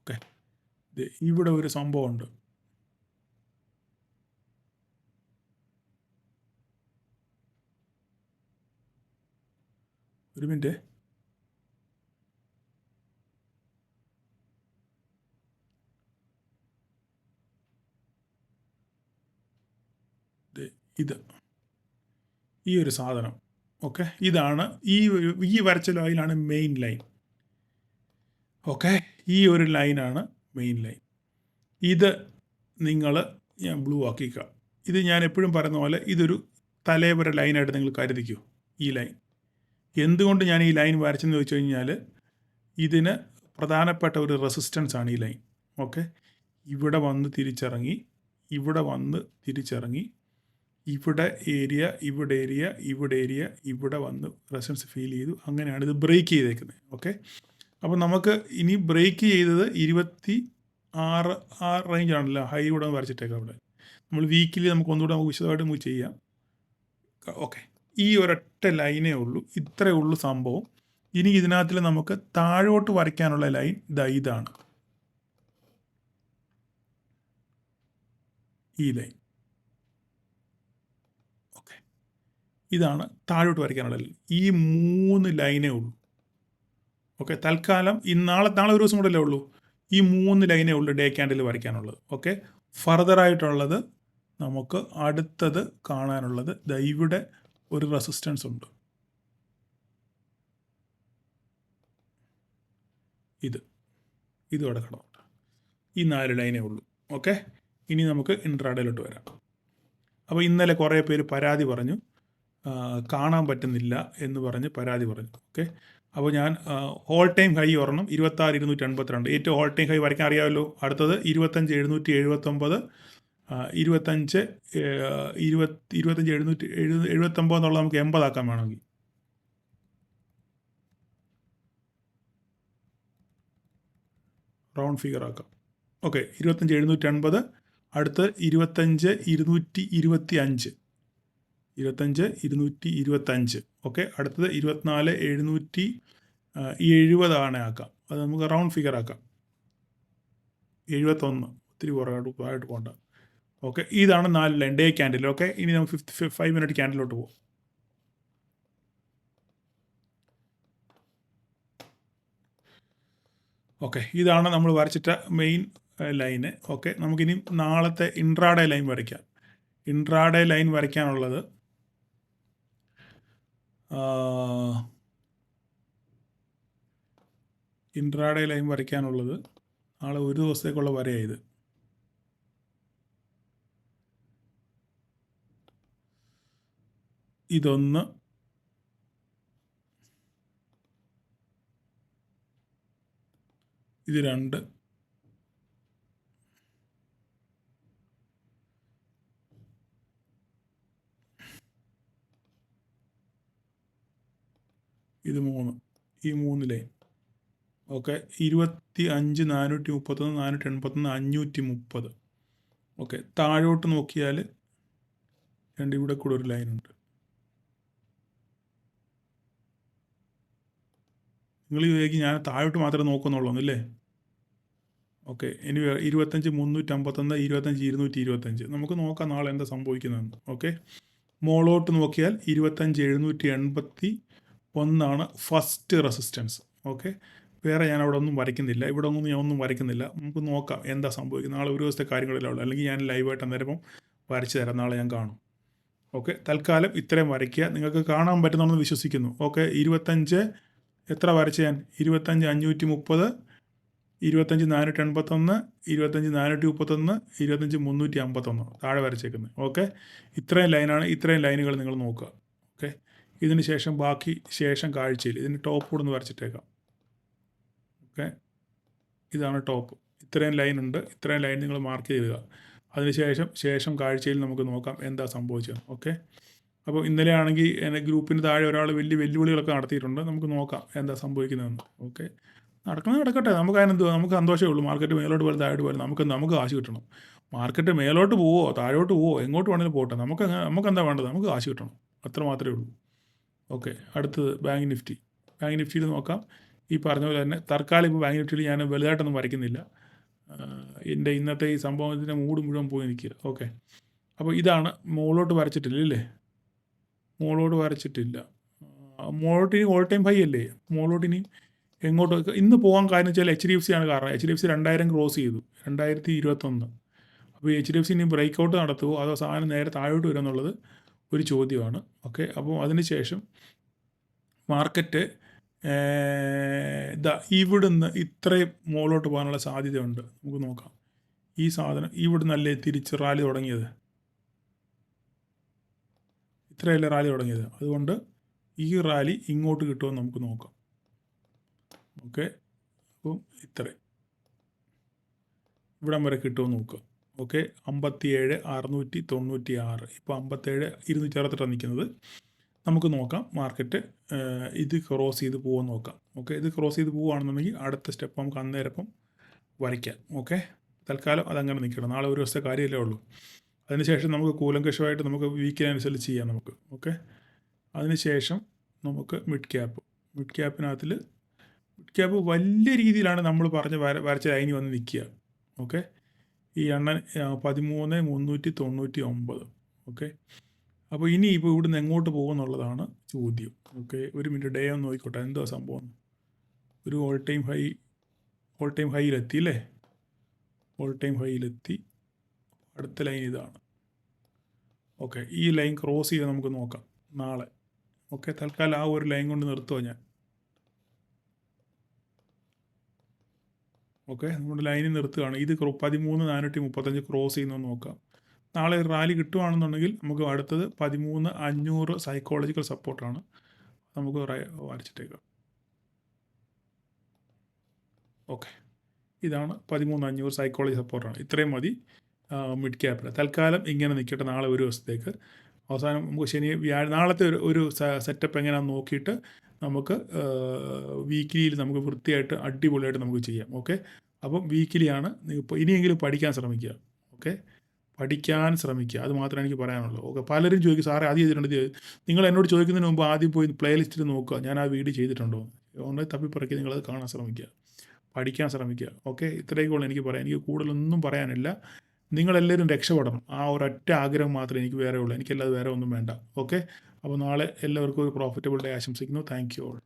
Speaker 1: ഓക്കെ, ഇവിടെ ഒരു സംഭവമുണ്ട്. ഒരു മിനിറ്റ്. ഈ ഒരു സാധനം ഓക്കെ, ഇതാണ് ഈ വരച്ച ലൈനാണ് മെയിൻ ലൈൻ. ഓക്കെ, ഈ ഒരു ലൈനാണ് മെയിൻ ലൈൻ. ഇത് ഞാൻ ബ്ലൂ ആക്കിക്കാം. ഇത് ഞാൻ എപ്പോഴും പറയുന്ന പോലെ ഇതൊരു തലേവര ലൈനായിട്ട് നിങ്ങൾ കരുതിക്കൂ. ഈ ലൈൻ എന്തുകൊണ്ട് ഞാൻ ഈ ലൈൻ വരച്ചെന്ന് ചോദിച്ചു കഴിഞ്ഞാൽ ഇതിന് പ്രധാനപ്പെട്ട ഒരു റെസിസ്റ്റൻസ് ആണ് ഈ ലൈൻ. ഓക്കെ, ഇവിടെ വന്ന് തിരിച്ചിറങ്ങി, ഇവിടെ ഇവിടെ വന്ന് റെസിസ്റ്റൻസ് ഫീൽ ചെയ്തു. അങ്ങനെയാണ് ഇത് ബ്രേക്ക് ചെയ്തേക്കുന്നത്. ഓക്കെ, അപ്പോൾ നമുക്ക് ഇനി ബ്രേക്ക് ചെയ്തത് 26 ആ റേഞ്ചാണല്ലോ. ഹൈ ഇവിടെ വരച്ചിട്ടേക്കാം. അവിടെ നമ്മൾ വീക്കിലി നമുക്ക് ഒന്നുകൂടെ വിശദമായിട്ട് നമുക്ക് ചെയ്യാം. ഓക്കെ, ഈ ഒരൊറ്റ ലൈനേ ഉള്ളൂ, ഇത്രയേ ഉള്ളൂ സംഭവം. ഇനി ഇതിനകത്തിൽ നമുക്ക് താഴോട്ട് വരയ്ക്കാനുള്ള ലൈൻ ഇതാണ്, ഈ ലൈൻ. ഓക്കെ, ഇതാണ് താഴോട്ട് വരയ്ക്കാനുള്ള ലൈൻ. ഈ 3 ലൈനേ ഉള്ളൂ. ഓക്കെ, തൽക്കാലം നാളെ ഒരു ദിവസം കൂടെ അല്ലേ ഉള്ളൂ. ഈ 3 ലൈനേ ഉള്ളൂ ഡേ ക്യാൻഡിൽ വരയ്ക്കാനുള്ളത്. ഓക്കെ, ഫർദറായിട്ടുള്ളത് നമുക്ക് അടുത്തത് കാണാനുള്ളത് ഇവിടെ ഒരു റെസിസ്റ്റൻസ് ഉണ്ട്. ഇത് ഇവിടെ കിടന്നുണ്ട്. ഈ 4 ലൈനേ ഉള്ളൂ. ഓക്കെ, ഇനി നമുക്ക് ഇൻട്രാഡേയിലോട്ട് വരാം. അപ്പോൾ ഇന്നലെ കുറേ പേര് പരാതി പറഞ്ഞു, കാണാൻ പറ്റുന്നില്ല എന്ന് പറഞ്ഞ് പരാതി പറഞ്ഞു. ഓക്കെ, അപ്പോൾ ഞാൻ ഓൾ ടൈം ഹൈ ഒരെണ്ണം 26,282 ഏറ്റവും ഓൾ ടൈം ഹൈ വരയ്ക്കാൻ അറിയാമല്ലോ. അടുത്തത് 25,779 25,779 എന്നുള്ളത് നമുക്ക് 80 ആക്കാൻ വേണമെങ്കിൽ. റൗണ്ട് ഫിഗർ ആക്കാം. ഓക്കെ, 25,780. അടുത്ത് 25,225. ഓക്കെ, അടുത്തത് 24,700 70 ആക്കാം. അത് നമുക്ക് റൗണ്ട് ഫിഗർ ആക്കാം. 71, ഒത്തിരി പുറകോട്ട് പോകണ്ട. ഓക്കെ, ഇതാണ് 4 ലൈൻ ഡേ ക്യാൻഡിൽ. ഓക്കെ, ഇനി നമുക്ക് 5 മിനിറ്റ് ക്യാൻഡിലോട്ട് പോകും. ഓക്കെ, ഇതാണ് നമ്മൾ വരച്ചിട്ട മെയിൻ ലൈന്. ഓക്കെ, നമുക്കിനി നാളത്തെ ഇൻട്രാഡേ ലൈൻ വരയ്ക്കാം. ഇൻട്രാഡേ ലൈൻ വരയ്ക്കാനുള്ളത് നാളെ ഒരു ദിവസത്തേക്കുള്ള വരയായത്. ഇതൊന്ന്, ഇത് 2, ഇത് 3, ഈ 3 ലൈൻ. ഓക്കെ, 25, 431, 481, 530. ഓക്കെ, താഴോട്ട് നോക്കിയാൽ ഇവിടെ കൂടെ ഒരു ലൈനുണ്ട്. നിങ്ങൾ ചോദിക്കും ഞാൻ താഴോട്ട് മാത്രമേ നോക്കുന്നുള്ളൂ എന്നല്ലേ? ഓക്കെ, ഇനി 25, 351, 25, 225. നമുക്ക് നോക്കാം നാളെ എന്താ സംഭവിക്കുന്നതെന്ന്. ഓക്കെ, മോളോട്ട് നോക്കിയാൽ 25, 781 ഫസ്റ്റ് റെസിസ്റ്റൻസ്. ഓക്കെ, വേറെ ഞാൻ അവിടെ ഒന്നും വരയ്ക്കുന്നില്ല, ഇവിടെ ഒന്നും ഞാൻ ഒന്നും വരയ്ക്കുന്നില്ല. നമുക്ക് നോക്കാം എന്താ സംഭവിക്കുന്നത്. നാളെ ഒരു ദിവസത്തെ കാര്യങ്ങളെല്ലാം ഉള്ളൂ, അല്ലെങ്കിൽ ഞാൻ ലൈവായിട്ട് അന്നേരം വരച്ച് തരാം. നാളെ ഞാൻ കാണും. ഓക്കെ, തൽക്കാലം ഇത്രയും വരയ്ക്കുക. നിങ്ങൾക്ക് കാണാൻ പറ്റുന്നതെന്ന് വിശ്വസിക്കുന്നു. ഓക്കെ, 25 എത്ര വരച്ച് ഞാൻ? 25, 530, 25, 481, 25, 431, 25, 351 താഴെ വരച്ചേക്കുന്നത്. ഓക്കെ, ഇത്രയും ലൈനാണ്. ഇത്രയും ലൈനുകൾ നിങ്ങൾ നോക്കുക. ഓക്കെ, ഇതിന് ശേഷം ബാക്കി കാഴ്ചയിൽ ഇതിന് ടോപ്പ് കൂടെ ഒന്ന് വരച്ചിട്ടേക്കാം. ഓക്കെ, ഇതാണ് ടോപ്പ്. ഇത്രയും ലൈൻ ഉണ്ട്. ഇത്രയും ലൈൻ നിങ്ങൾ മാർക്ക് ചെയ്യുക. അതിനുശേഷം കാഴ്ചയിൽ നമുക്ക് നോക്കാം എന്താ സംഭവിച്ചത്. ഓക്കെ, അപ്പോൾ ഇന്നലെ ആണെങ്കിൽ എൻ്റെ ഗ്രൂപ്പിന് താഴെ ഒരാൾ വലിയ വെല്ലുവിളികളൊക്കെ നടത്തിയിട്ടുണ്ട്. നമുക്ക് നോക്കാം എന്താ സംഭവിക്കുന്നതെന്ന്. ഓക്കെ, നടക്കട്ടെ. നമുക്ക് അതിനെന്തുവാ, നമുക്ക് സന്തോഷമേ ഉള്ളൂ. മാർക്കറ്റ് മേലോട്ട് പോലെ താഴോട്ട് പോലെ നമുക്ക് കാശ് കിട്ടണം. മാർക്കറ്റ് മേലോട്ട് പോവോ താഴോട്ട് പോവോ എങ്ങോട്ട് വേണമെങ്കിലും പോട്ടെ, നമുക്ക് എന്താ വേണ്ടത്? നമുക്ക് കാശ് കിട്ടണം, അത്ര മാത്രമേ ഉള്ളൂ. ഓക്കെ, അടുത്തത് ബാങ്ക് നിഫ്റ്റി. ബാങ്ക് നിഫ്റ്റിയിൽ നോക്കാം. ഈ പറഞ്ഞ പോലെ തന്നെ തൽക്കാലം ഇപ്പോൾ ബാങ്ക് നിഫ്റ്റിയിൽ ഞാൻ വലുതായിട്ടൊന്നും വരയ്ക്കുന്നില്ല. എൻ്റെ ഇന്നത്തെ ഈ സംഭവത്തിൻ്റെ മൂഡ് മുഴുവൻ പോയി നിൽക്കുക. ഓക്കെ, അപ്പോൾ ഇതാണ്. മുകളിലോട്ട് വരച്ചിട്ടില്ല. മുകളിലോട്ട് ഇനി ഓൾ ടൈം ഹൈ അല്ലേ? മുകളിലോട്ട് ഇനി എങ്ങോട്ട് ഇന്ന് പോകാൻ കാര്യം വെച്ചാൽ HDFC ആണ് കാരണം. HDFC 2000 ക്രോസ് ചെയ്തു, 2021. അപ്പോൾ HDFC ഇനി ബ്രേക്ക് ഔട്ട് നടത്തുമോ അതോ സാധനം നേരെ താഴോട്ട് വരുമോ എന്നുള്ളത് ഒരു ചോദ്യമാണ്. ഓക്കെ, അപ്പോൾ അതിനുശേഷം മാർക്കറ്റ് ഇവിടുന്ന് ഇത്രയും മുകളിലോട്ട് പോകാനുള്ള സാധ്യതയുണ്ട്. നമുക്ക് നോക്കാം. ഈ സാധനം ഇവിടുന്നല്ലേ തിരിച്ച് റാലി തുടങ്ങിയത്, ഇത്രയല്ലേ റാലി തുടങ്ങിയത്. അതുകൊണ്ട് ഈ റാലി ഇങ്ങോട്ട് കിട്ടുമെന്ന് നമുക്ക് നോക്കാം. ഓക്കെ, അപ്പം ഇവിടം വരെ കിട്ടുമെന്ന് നോക്കുക. ഓക്കെ, 57,696. ഇപ്പോൾ 57,266 നിൽക്കുന്നത്. നമുക്ക് നോക്കാം മാർക്കറ്റ് ഇത് ക്രോസ് ചെയ്ത് പോകുമെന്ന് നോക്കാം. ഓക്കെ, ഇത് ക്രോസ് ചെയ്ത് പോവുകയാണെന്നുണ്ടെങ്കിൽ അടുത്ത സ്റ്റെപ്പ് നമുക്ക് അന്നേരം വരയ്ക്കാം. ഓക്കെ, തൽക്കാലം അതങ്ങനെ നിൽക്കണം. നാളെ ഒരു ദിവസത്തെ കാര്യമല്ലേ ഉള്ളൂ. അതിനുശേഷം നമുക്ക് കൂലങ്കഷമായിട്ട് നമുക്ക് വീക്കിനനുസരിച്ച് ചെയ്യാം നമുക്ക്. ഓക്കെ, അതിനുശേഷം നമുക്ക് മിഡ് ക്യാപ്പിനകത്തിൽ മിഡ് ക്യാപ്പ് വലിയ രീതിയിലാണ് നമ്മൾ വരച്ച ലൈനി വന്ന് നിൽക്കുക. ഓക്കെ, ഈ 13,399. ഓക്കെ, അപ്പോൾ ഇപ്പോൾ ഇവിടുന്ന് എങ്ങോട്ട് പോകുമെന്നുള്ളതാണ് ചോദ്യം. ഓക്കെ, ഒരു മിനിറ്റ് ഡേ ഒന്ന് നോക്കിക്കോട്ടെ എന്തോ സംഭവം. ഒരു ഓൾ ടൈം ഹൈയിലെത്തി അല്ലേ? ഓൾ ടൈം ഹൈയിലെത്തി. അടുത്ത ലൈൻ ഇതാണ്. ഓക്കെ, ഈ ലൈൻ ക്രോസ് ചെയ്ത് നമുക്ക് നോക്കാം നാളെ. ഓക്കെ, തൽക്കാലം ആ ഒരു ലൈൻ കൊണ്ട് നിർത്തുക ഞാൻ. ഓക്കെ, നമ്മുടെ ലൈനിൽ നിർത്തുകയാണ്. ഇത് 13,435 ക്രോസ് ചെയ്യുന്നതെന്ന് നോക്കാം. നാളെ റാലി കിട്ടുകയാണെന്നുണ്ടെങ്കിൽ നമുക്ക് അടുത്തത് 13,500 സൈക്കോളജിക്കൽ സപ്പോർട്ടാണ്. നമുക്ക് വരച്ചിട്ടേക്കാം. ഓക്കെ, ഇതാണ് 13,500 സൈക്കോളജി സപ്പോർട്ടാണ്. ഇത്രയും മതി മിഡ് ക്യാപ്പിൽ. തൽക്കാലം ഇങ്ങനെ നിൽക്കട്ടെ നാളെ ഒരു ദിവസത്തേക്ക്. അവസാനം നമുക്ക് നാളത്തെ ഒരു സെറ്റപ്പ് എങ്ങനെയാണെന്ന് നോക്കിയിട്ട് നമുക്ക് വീക്കിലിയിൽ നമുക്ക് വൃത്തിയായിട്ട് അടിപൊളിയായിട്ട് നമുക്ക് ചെയ്യാം. ഓക്കെ, അപ്പം വീക്കിലിയാണ്. ഇപ്പോൾ ഇനിയെങ്കിലും പഠിക്കാൻ ശ്രമിക്കുക. ഓക്കെ, പഠിക്കാൻ ശ്രമിക്കുക, അത് മാത്രമേ എനിക്ക് പറയാനുള്ളൂ. ഓക്കെ, പലരും ചോദിക്കും സാറേ അത് ചെയ്തിട്ടുണ്ട്. നിങ്ങൾ എന്നോട് ചോദിക്കുന്നതിന് മുമ്പ് ആദ്യം പോയി പ്ലേ ലിസ്റ്റിൽ നോക്കുക ഞാൻ ആ വീഡിയോ ചെയ്തിട്ടുണ്ടോ. ഓൺലൈൻ തപ്പിപ്പറക്കി നിങ്ങളത് കാണാൻ ശ്രമിക്കുക, പഠിക്കാൻ ശ്രമിക്കുക. ഓക്കെ, ഇത്രയൊക്കെ ഉള്ളൂ എനിക്ക് പറയാം. എനിക്ക് കൂടുതലൊന്നും പറയാനില്ല. നിങ്ങളെല്ലാവരും രക്ഷപ്പെടണം. ആ ഒരൊറ്റ ആഗ്രഹം മാത്രമേ എനിക്ക് വേറെ ഉള്ളൂ. എനിക്കല്ലാതെ വേറെ ഒന്നും വേണ്ട. ഓക്കെ, അപ്പോൾ നാളെ എല്ലാവർക്കും ഒരു പ്രോഫിറ്റബിൾ ഡേ ആശംസിക്കുന്നു. Thank you all.